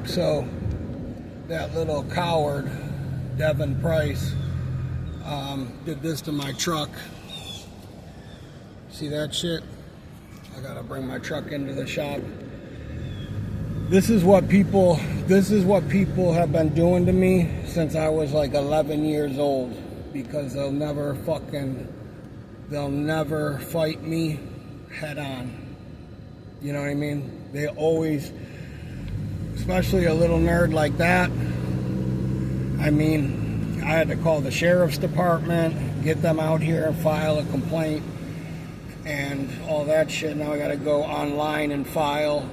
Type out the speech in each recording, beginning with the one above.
So that little coward, Devin Price, did this to my truck. See that shit? I gotta bring my truck into the shop. This is what people have been doing to me since I was like 11 years old, because they'll never fight me head on. You know what I mean? They always, especially a little nerd like that. I mean, I had to call the sheriff's department, get them out here and file a complaint and all that shit. Now I gotta go online and file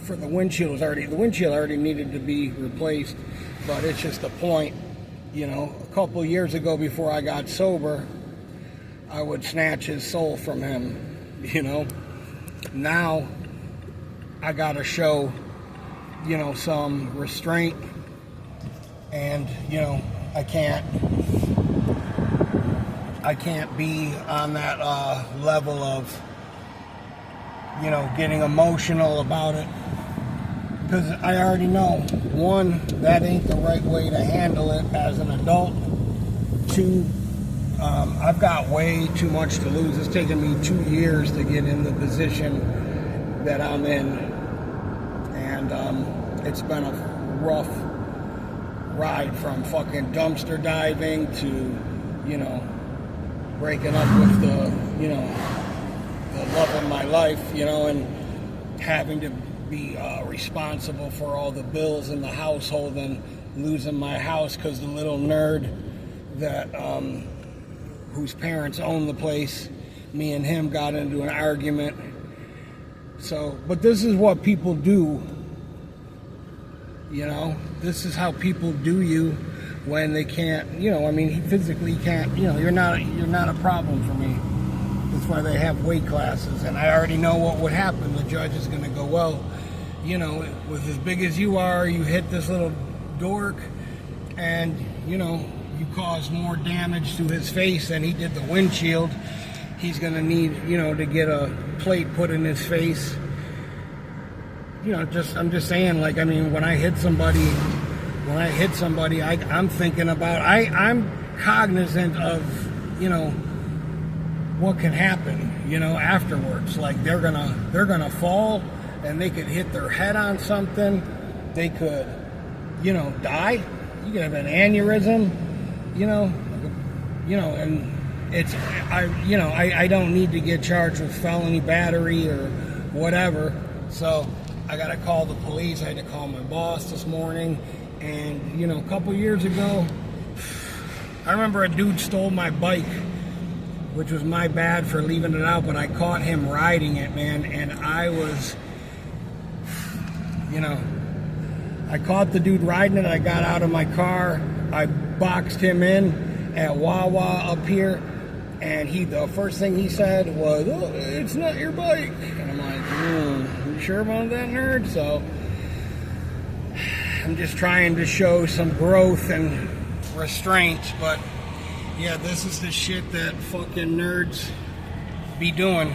for the windshield. The windshield already needed to be replaced, but it's just a point. You know, a couple years ago, before I got sober, I would snatch his soul from him, you know. Now I gotta show, you know, some restraint, and, you know, I can't be on that level of, you know, getting emotional about it, because I already know, one, that ain't the right way to handle it as an adult. Two, I've got way too much to lose. It's taken me 2 years to get in the position that I'm in, and it's been a rough ride, from fucking dumpster diving to, you know, breaking up with the love of my life, you know, and having to be responsible for all the bills in the household, and losing my house because the little nerd that whose parents own the place, me and him got into an argument. So, but this is what people do, you know. This is how people do you when they can't, you know, I mean, he physically can't, you know, you're not a problem for me. That's why they have weight classes, and I already know what would happen. The judge is going to go, well, you know, with as big as you are, you hit this little dork, and, you know, you caused more damage to his face than he did the windshield. He's going to need, you know, to get a plate put in his face. You know, I'm just saying, like, I mean, when I hit somebody, I'm thinking about, I'm cognizant of, you know, what can happen, you know, afterwards. Like, they're gonna fall, and they could hit their head on something. They could, you know, die. You could have an aneurysm, you know, and I don't need to get charged with felony battery or whatever. So I got to call the police. I had to call my boss this morning. And, you know, a couple years ago, I remember a dude stole my bike, which was my bad for leaving it out, but I caught him riding it, man, and I was, you know, I caught the dude riding it. I got out of my car. I boxed him in at Wawa up here, and the first thing he said was, "Oh, it's not your bike." And I'm like, you sure about that, nerd? So I'm just trying to show some growth and restraint, but yeah, this is the shit that fucking nerds be doing.